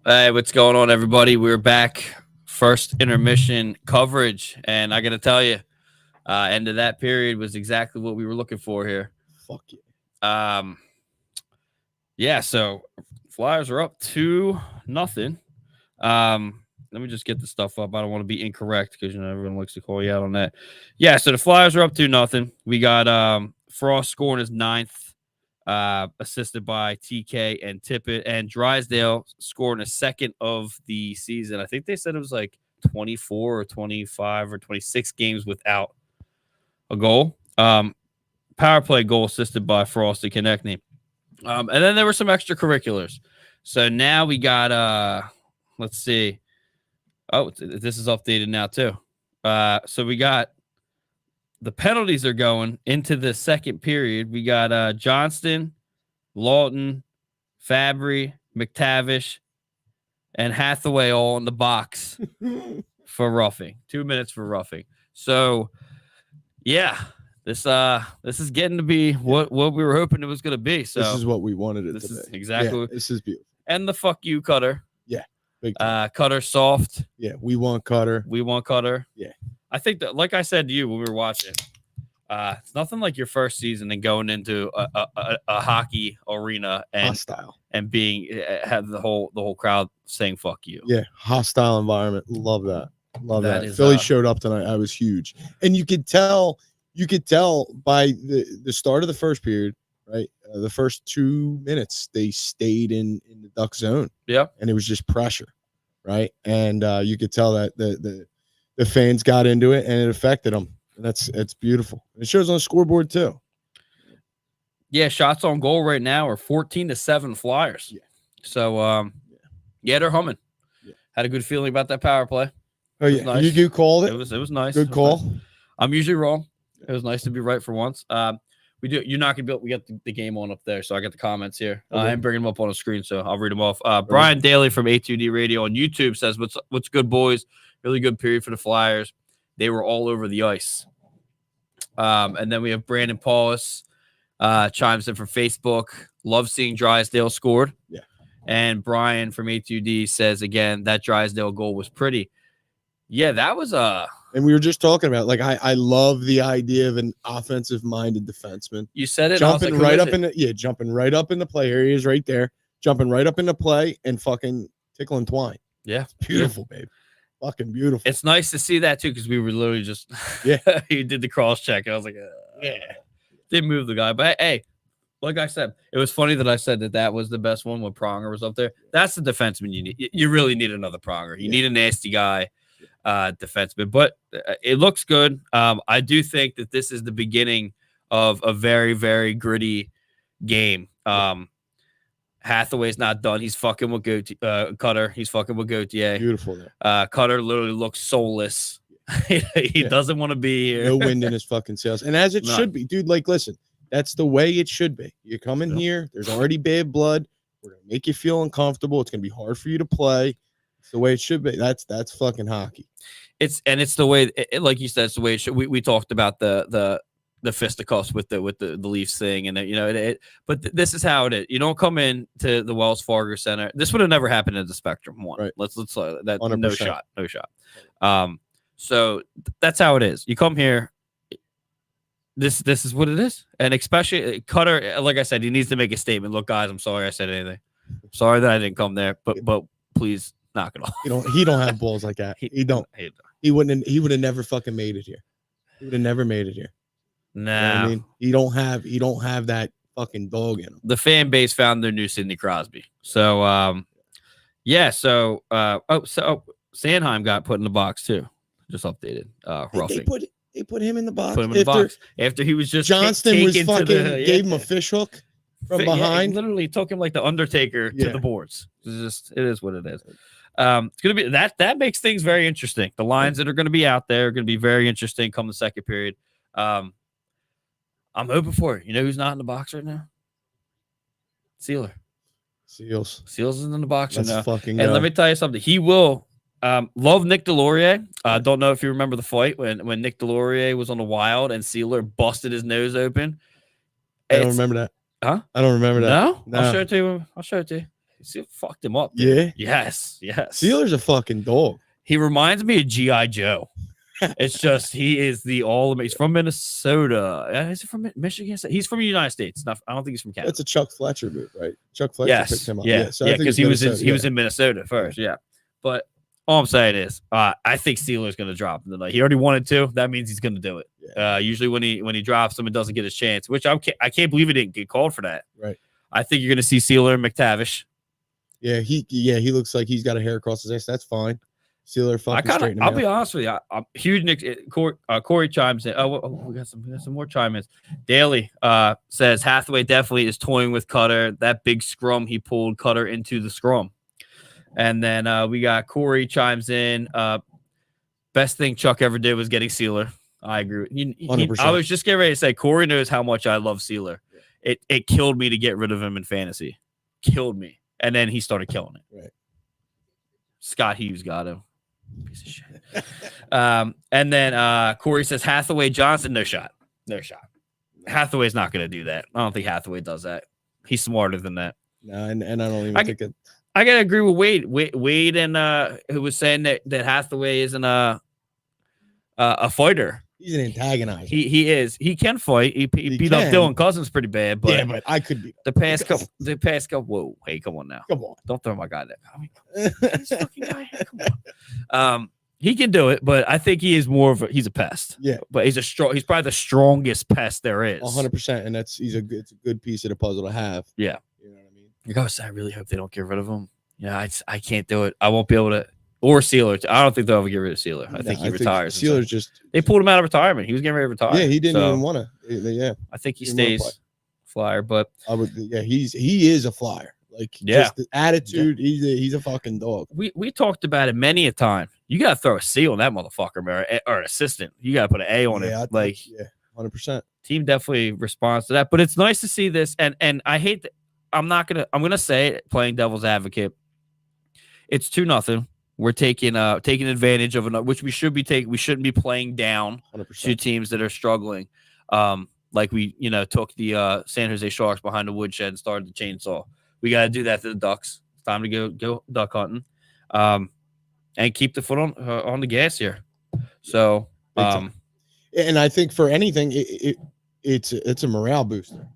Hey, what's going on, everybody? We're back. First intermission coverage, and I got to tell you, end of that period was exactly what we were looking for here. Fuck yeah. So Flyers are up 2-0. Let me just get the stuff up. I don't want to be incorrect because everyone likes to call you out on that. Yeah, so the Flyers are up 2-0. We got Frost scoring his 9th. Assisted by TK and Tippett, and Drysdale scoring a second of the season. I think they said it was like 24 or 25 or 26 games without a goal. Power play goal assisted by Frost and Konechny. And then there were some extracurriculars. So now we got let's see. Oh, this is updated now too. So we got the penalties are going into the second period. We got Johnston, Lawton, Fabry, McTavish, and Hathaway all in the box for roughing. 2 minutes for roughing. So, yeah, this is getting to be what we were hoping it was going to be. So this is what we wanted it this to is be. exactly. Yeah, this is beautiful. And the fuck you, Cutter. Yeah, big time. Cutter soft. Yeah, we want Cutter. We want Cutter. Yeah. I think that, like I said to you when we were watching, it's nothing like your first season and going into a hockey arena and hostile and being have the whole crowd saying "fuck you." Yeah, hostile environment. Love that. Love that. Is, Philly showed up tonight. I was huge, and you could tell by the start of the first period, right? The first 2 minutes they stayed in the Duck zone. Yeah, and it was just pressure, right? And you could tell that the fans got into it and it affected them. And it's beautiful. It shows on the scoreboard too. Yeah, shots on goal right now are 14-7 Flyers. Yeah. So they're humming. Yeah. Had a good feeling about that power play. Oh yeah, nice. You called it. It was nice. Good call. Nice. I'm usually wrong. It was nice to be right for once. We do. You're not gonna be. We got the game on up there, so I got the comments here. Okay. I'm bringing them up on the screen, so I'll read them off. Brian Daly from A2D Radio on YouTube says, "What's good, boys? Really good period for the Flyers. They were all over the ice." And then we have Brandon Paulus chimes in from Facebook. Love seeing Drysdale scored. Yeah. And Brian from A2D says again that Drysdale goal was pretty. Yeah, that was And we were just talking about, like, I love the idea of an offensive-minded defenseman. You said it. Jumping right up in the play area. He is right there, jumping right up into play and fucking tickling twine. Yeah, it's beautiful, babe. Fucking beautiful. It's nice to see that too, because we were literally just he did the cross check. I was like, didn't move the guy, but hey, like I said, it was funny that I said that was the best one when Pronger was up there. That's the defenseman you need. You really need another Pronger. You need a nasty guy. Defenseman, but it looks good. I do think that this is the beginning of a very, very gritty game. Hathaway's not done. He's fucking with Cutter. He's fucking with Gauthier. Beautiful there. Cutter literally looks soulless. he doesn't want to be here. No wind in his fucking sails. And as it should be, dude, like, listen, that's the way it should be. You come in here, there's already bad blood. We're going to make you feel uncomfortable. It's going to be hard for you to play. It's the way it should be. That's fucking hockey. It's the way, like you said, it's the way it should. We talked about the fisticuffs with the Leafs thing, and but this is how it is. You don't come in to the Wells Fargo Center. This would have never happened at the Spectrum one. Right. Let's that 100%. No shot. So that's how it is. You come here. This is what it is, and especially Cutter. Like I said, he needs to make a statement. Look, guys, I'm sorry I said anything. Sorry that I didn't come there, but please. Knock it off. He don't have balls like that. He don't. He would have never fucking made it here. He would have never made it here. Nah. You know what I mean? He don't have that fucking dog in him. The fan base found their new Sidney Crosby. So Sanheim got put in the box too. Just updated. Roughing. They put him in the box. Put him in the box after he was just Johnston was fucking gave him a fish hook from behind. Literally took him like the Undertaker to the boards. It is what it is. It's gonna be that makes things very interesting. The lines that are going to be out there are going to be very interesting come the second period. I'm hoping for it. You know who's not in the box right now? Seals is in the box right now. And let me tell you something. He will love Nick Delorier. Don't know if you remember the fight when Nick Delorier was on the Wild and Sealer busted his nose open. I don't remember that. Huh? I don't remember that. No? I'll show it to you. Sealer fucked him up. Dude. Yeah. Yes. Sealer's a fucking dog. He reminds me of G.I. Joe. It's just he is the all. He's from Minnesota. Is he from Michigan? He's from the United States. I don't think he's from Canada. That's a Chuck Fletcher move, right? Chuck Fletcher picked him up. Yeah, because he was in Minnesota first. Yeah, but all I'm saying is, I think Steeler's going to drop him tonight. He already wanted to. That means he's going to do it. Yeah. Usually when he drops him and doesn't get his chance, which I can't believe he didn't get called for that. Right. I think you're going to see Steeler and McTavish. Yeah, he looks like he's got a hair across his ass. That's fine. Steeler fucking straighten him out. I'll be honest with you. I'm huge. Corey chimes in. We got some more chime ins. Daly says Hathaway definitely is toying with Cutter. That big scrum he pulled Cutter into the scrum. And then we got Corey chimes in. Best thing Chuck ever did was getting Sealer. I agree. I was just getting ready to say Corey knows how much I love Sealer. It killed me to get rid of him in fantasy. Killed me. And then he started killing it. Right. Scott Hughes got him. Piece of shit. And then Corey says Hathaway Johnson, no shot. Hathaway's not going to do that. I don't think Hathaway does that. He's smarter than that. No, and I don't even think it. I gotta agree with Wade. Wade and who was saying that Hathaway isn't a fighter. He's an antagonizer. He is. He can fight. He beat up Dylan Cousins pretty bad. But yeah, but I could be the past couple. Whoa, hey, come on now. Come on, don't throw my guy that. This fucking guy. Come on. He can do it, but I think he is more of he's a pest. Yeah, but he's probably the strongest pest there is. 100%, and it's a good piece of the puzzle to have. Yeah, you know what I mean. Gosh, I really hope they don't get rid of him. Yeah, I can't do it. I won't be able to. Or Sealer. I don't think they'll ever get rid of Sealer. I think he retires. Sealer's they pulled him out of retirement. He was getting ready to retire. Yeah, he didn't even want to. Yeah, I think he stays Flyer, but he is a Flyer. Like, just the attitude. Yeah. He's a fucking dog. We talked about it many a time. You gotta throw a C on that motherfucker, man, or an assistant. You gotta put an A on it. 100%. Team definitely responds to that. But it's nice to see this, and I hate that. I'm gonna say it, playing devil's advocate. It's 2-0. We're taking advantage of it, which we should be taking. We shouldn't be playing down 100%. To teams that are struggling. Like we, took the San Jose Sharks behind the woodshed and started the chainsaw. We got to do that to the Ducks. It's time to go duck hunting, and keep the foot on the gas here. So, and I think for anything, it's a morale booster,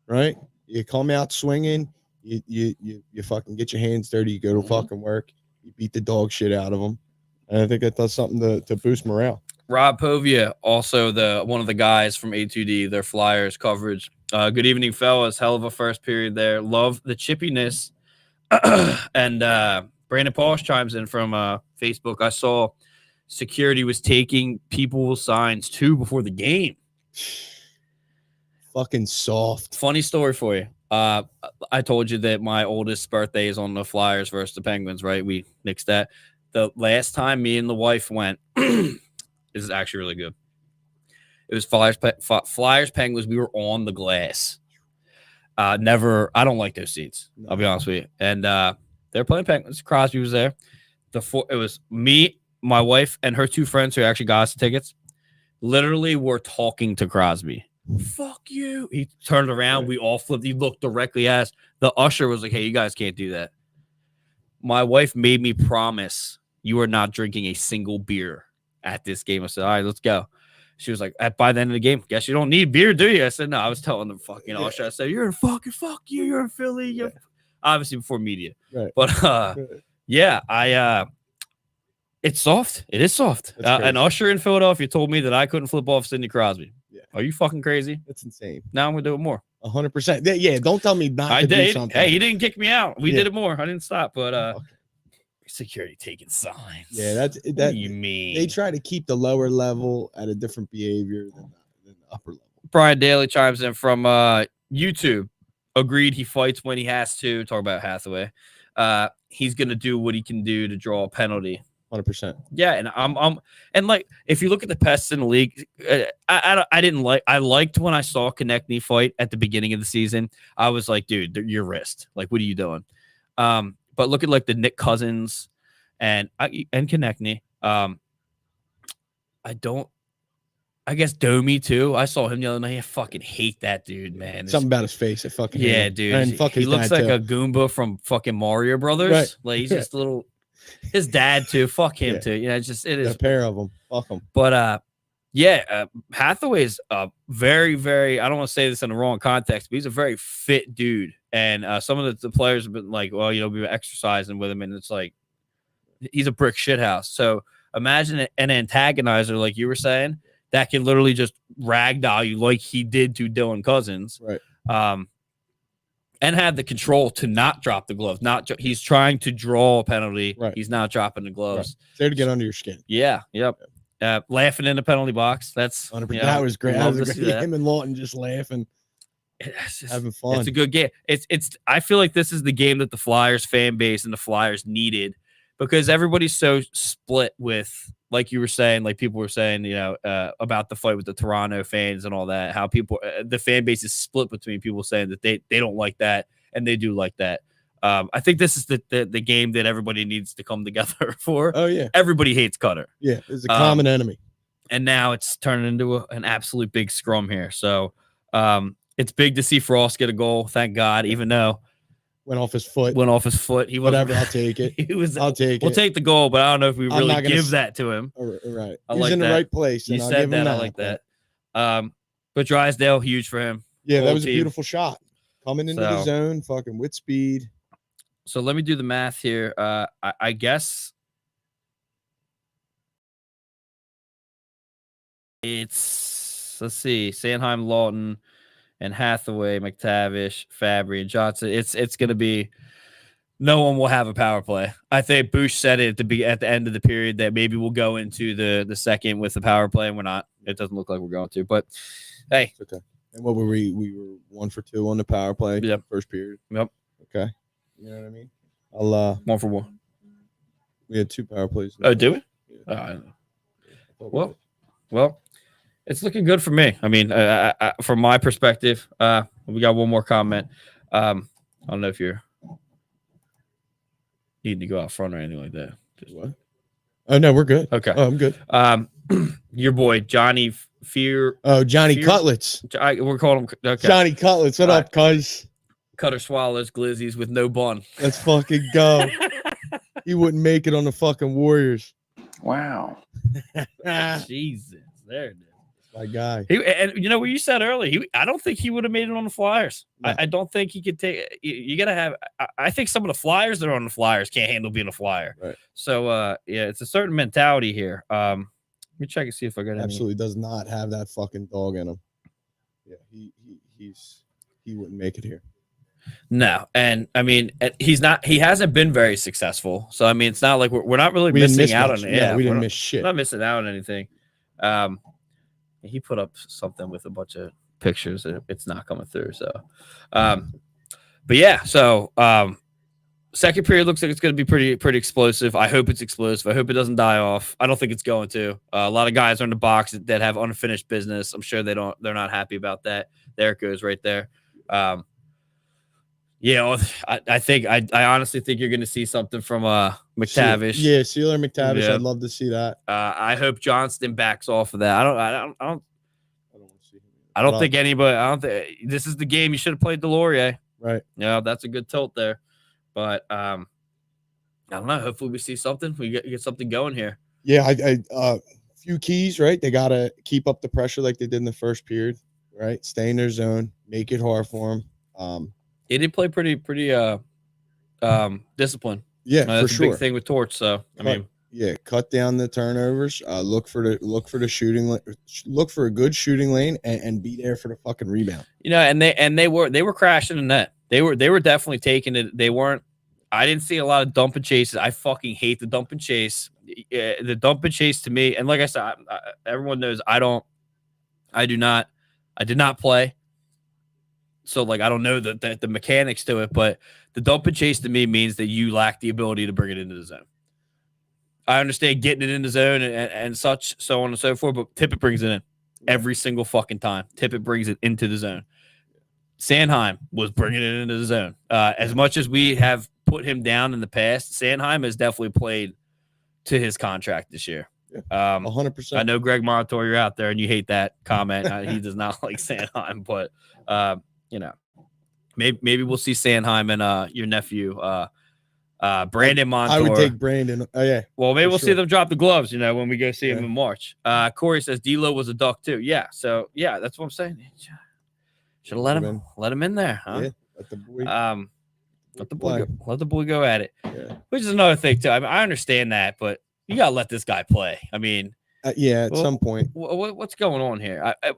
right? You come out swinging, you fucking get your hands dirty, you go to fucking work. You beat the dog shit out of them. And I think that does something to boost morale. Rob Povia, also one of the guys from A2D, their Flyers coverage. Good evening, fellas. Hell of a first period there. Love the chippiness. And Brandon Pauls chimes in from Facebook. I saw security was taking people's signs too before the game. Fucking soft. Funny story for you. I told you that my oldest birthday is on the Flyers versus the Penguins, right? We nixed that. The last time me and the wife went, this is actually really good. It was Flyers Penguins. We were on the glass. I don't like those seats. I'll be honest with you. And they're playing Penguins. Crosby was there. It was me, my wife, and her two friends who actually got us the tickets. Literally, were talking to Crosby. Fuck you. He turned around. We all flipped. He looked directly at us. The usher was like, hey, you guys can't do that. My wife made me promise you are not drinking a single beer at this game. I said, all right, let's go. She was like, by the end of the game, guess you don't need beer, do you? I said, no. I was telling the fucking usher. I said, you're a fucking fuck you. You're in Philly. You're obviously before media. Right. But it's soft. It is soft. An usher in Philadelphia told me that I couldn't flip off Sidney Crosby. Yeah. Are you fucking crazy? That's insane. Now I'm gonna do it more. 100%. Yeah, don't tell me not to do something. Hey, he didn't kick me out. We did it more. I didn't stop, but security taking signs. Yeah, what do you mean? They try to keep the lower level at a different behavior than the upper level. Brian Daly chimes in from YouTube. Agreed, he fights when he has to. Talk about Hathaway. He's gonna do what he can do to draw a penalty. 100%. Yeah, and and like if you look at the pests in the league, I liked when I saw Konechny fight at the beginning of the season. I was like, dude, your wrist. Like, what are you doing? But look at like the Nick Cousins and Konechny. I guess Domi too. I saw him the other night. I fucking hate that dude, man. Something about his face. I fucking hate him. Dude. And fuck he looks like a Goomba from fucking Mario Brothers. Right. Like he's just a little. His dad too. Fuck him too. You know, it is a pair of them. Fuck them. But Hathaway's very, very. I don't want to say this in the wrong context, but he's a very fit dude. And some of the players have been like, well, you know, we've been exercising with him, and it's like he's a brick shithouse. So imagine an antagonizer, like you were saying, that can literally just ragdoll you like he did to Dylan Cousins. Right. And have the control to not drop the gloves. He's trying to draw a penalty. Right. He's not dropping the gloves. Right. There to get under your skin. Yeah. Yep. Laughing in the penalty box. That's that was great. That was great. Him and Lawton just laughing. Having fun. It's a good game. I feel like this is the game that the Flyers fan base and the Flyers needed, because everybody's so split with, like you were saying, like people were saying, you know, about the fight with the Toronto fans and all that, how people, the fan base is split between people saying that they don't like that and they do like that. I think this is the game that everybody needs to come together for. Oh, yeah. Everybody hates Cutter. Yeah, it's a common enemy. And now it's turning into an absolute big scrum here. So it's big to see Frost get a goal, thank God, even though went off his foot. He whatever. I'll take it. I'll take it. We'll take the goal, but I don't know if we really give that to him. Right. I He's like in the that. right place. You said that. I like that. But Drysdale, huge for him. Yeah, that was a beautiful shot. Coming into the zone, fucking with speed. So let me do the math here. I guess it's, let's see, Sanheim, Lawton, and Hathaway, McTavish, Fabry, and Johnson. It's going to be, no one will have a power play. I think Bush said it at the end of the period that maybe we'll go into the second with the power play, and we're not. It doesn't look like we're going to, but hey. It's okay. And what were we? We were 1 for 2 on the power play. Yep. First period. Yep. Okay. You know what I mean? I'll 1 for 1. We had 2 power plays. Oh, do we? Yeah. Well, it's looking good for me. I mean, from my perspective, we got one more comment. I don't know if you're needing to go out front or anything like that. Just what? Oh no, we're good. Okay. Oh, I'm good. Your boy Johnny Fear. Oh, Johnny Cutlets. We're calling him. Okay. Johnny Cutlets. What up, cuz? Cutter swallows glizzies with no bun. Let's fucking go. He wouldn't make it on the fucking Warriors. Wow. Jesus. There it is. My guy. And you know what you said earlier, I don't think he would have made it on the Flyers. No. I don't think he could take. You gotta have. I think some of the Flyers that are on the Flyers can't handle being a Flyer. Right. So yeah, it's a certain mentality here. Let me check and see if I got. Absolutely does not have that fucking dog in him. Yeah, he wouldn't make it here. No, and I mean he's not. He hasn't been very successful. So I mean, it's not like we're not really missing out on it. Yeah, we didn't miss shit. We're not missing out on anything. He put up something with a bunch of pictures and it's not coming through. So, but yeah, so, second period looks like it's going to be pretty explosive. I hope it's explosive. I hope it doesn't die off. I don't think it's going to. A lot of guys are in the box that have unfinished business. I'm sure they're not happy about that. There it goes right there. Yeah, I honestly think you're going to see something from McTavish. Yeah, Sealer McTavish. Yeah. I'd love to see that. I hope Johnston backs off of that. I don't think anybody. I don't think this is the game you should have played Delorier. Right. Yeah, that's a good tilt there. But I don't know. Hopefully we see something. We get something going here. Yeah, I few keys. Right, they got to keep up the pressure like they did in the first period. Right, stay in their zone, make it hard for them. They did play pretty disciplined. Yeah, that's for sure. Big thing with Torch. So cut down the turnovers. Look for the shooting. Look for a good shooting lane and be there for the fucking rebound. You know, and they were crashing the net. They were definitely taking it. They weren't. I didn't see a lot of dump and chases. I fucking hate the dump and chase. The dump and chase to me, and like I said, everyone knows I did not play. So, like, I don't know the mechanics to it, but the dump and chase to me means that you lack the ability to bring it into the zone. I understand getting it in the zone and such, so on and so forth, but Tippett brings it in every single fucking time. Tippett brings it into the zone. Sanheim was bringing it into the zone. As much as we have put him down in the past, Sanheim has definitely played to his contract this year. 100%. I know Greg Marator, you're out there and you hate that comment. He does not like Sanheim, but maybe we'll see Sanheim and your nephew, Brandon Montour. I would take Brandon. Oh yeah. Well, maybe we'll see them drop the gloves, when we go see him in March. Corey says D'Lo was a duck too. Yeah. So yeah, that's what I'm saying. Should have let him in there, huh? Yeah. Let the boy. Let the boy go at it. Yeah. Which is another thing too. I mean, I understand that, but you gotta let this guy play. I mean, at some point. What's going on here? I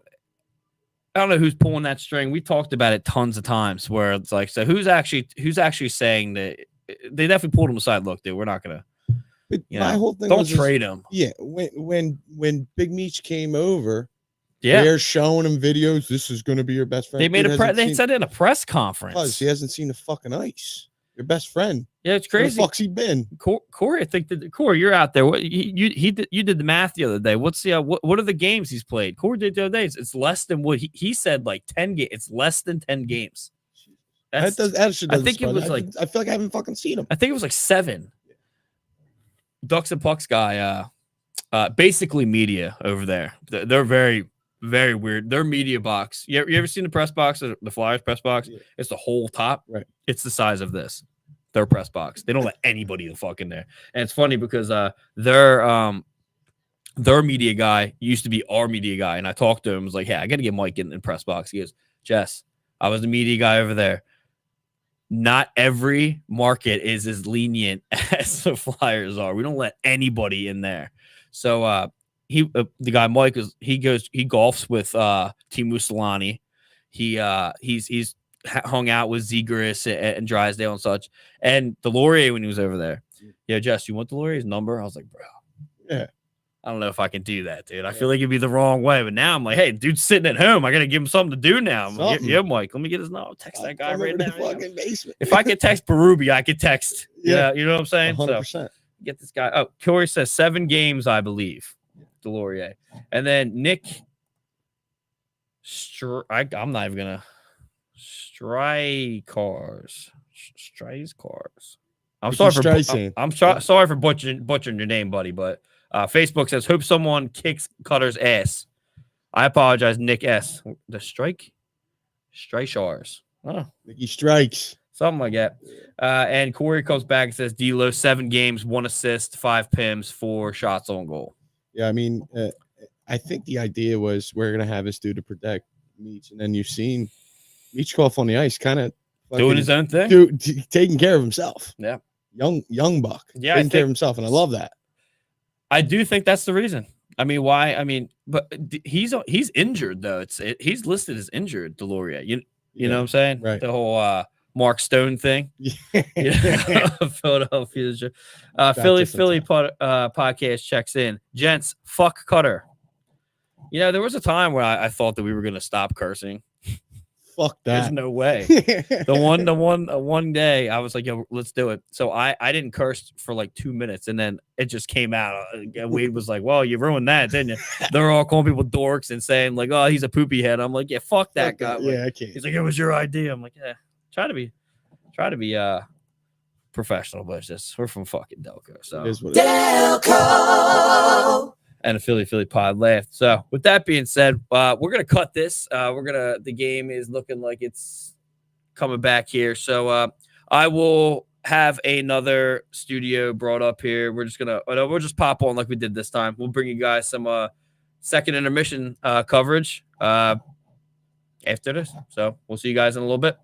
don't know who's pulling that string. We talked about it tons of times where it's like, so who's actually saying that they definitely pulled him aside. Look, dude, we're not gonna. But my whole thing don't trade him. Yeah, when Big Meech came over, yeah, they're showing him videos. This is going to be your best friend. They made they said it in a press conference. He hasn't seen the fucking ice. Your best friend. Yeah, it's crazy. Where the fuck's he been? Corey, I think Corey, you're out there. What you did the math the other day. What's the what are the games he's played? Corey did the other day. It's less than what he said, like 10 games. It's less than 10 games. I think it was I feel like I haven't fucking seen him. I think it was like 7. Ducks and Pucks guy, basically media over there. They're very, very weird. Their media box. You ever seen the press box, the Flyers press box? Yeah. It's the whole top. Right. It's the size of this. Their press box. They don't let anybody the fuck in there. And it's funny because their media guy used to be our media guy, and I talked to him. I was like, "Hey, I got to get Mike in the press box." He goes, "Jess, I was the media guy over there. Not every market is as lenient as the Flyers are. We don't let anybody in there." So the guy Mike he golfs with Teemu Selanne. He's hung out with Zegras and Drysdale and such. And Delorier when he was over there. Yeah, Jess, you want Delorier's number? I was like, bro. Yeah. I don't know if I can do that, dude. I feel like it'd be the wrong way. But now I'm like, hey, dude's sitting at home. I got to give him something to do now. I'm like, yeah, Mike, let me get his number. Text that guy right now. Fucking basement. If I could text Berube, I could text. Yeah, you know what I'm saying? 100%. So get this guy. Oh, Corey says 7 games, I believe. Delorier. And then Nick. I'm not even going to. Strykars. I'm sorry for butchering your name, buddy, but Facebook says hope someone kicks Cutter's ass. I apologize, Nick S. The Strykars. Oh, Nicky Strikes. Something like that. And Corey comes back and says D'Lo 7 games, 1 assist, 5 PIMs, 4 shots on goal. Yeah, I mean, I think the idea was we're gonna have this dude to protect Meech, and then you've seen Meech go off on the ice, kind of doing his own thing, taking care of himself. Yeah, young buck. Yeah, taking care of himself, and I love that. I do think that's the reason. I mean, why? I mean, but he's injured though. He's listed as injured, Delorier. You know what I'm saying? Right. The whole Mark Stone thing. Yeah. Philadelphia. Philly podcast checks in. Gents, fuck Cutter. There was a time where I thought that we were going to stop cursing. Fuck that. There's no way. the one day I was like, yo, let's do it. So I didn't curse for like 2 minutes, and then it just came out. Wade was like, well, you ruined that, didn't you? They're all calling people dorks and saying like, oh, he's a poopy head. I'm like, yeah, fuck that guy. Yeah, I can't. He's like, it was your idea. I'm like, yeah, try to be professional, but it's just we're from fucking Delco. So Delco. And a Philly pod laughed. So with that being said, we're gonna cut this. The game is looking like it's coming back here. So I will have another studio brought up here. We'll just pop on like we did this time. We'll bring you guys some second intermission coverage after this. So we'll see you guys in a little bit.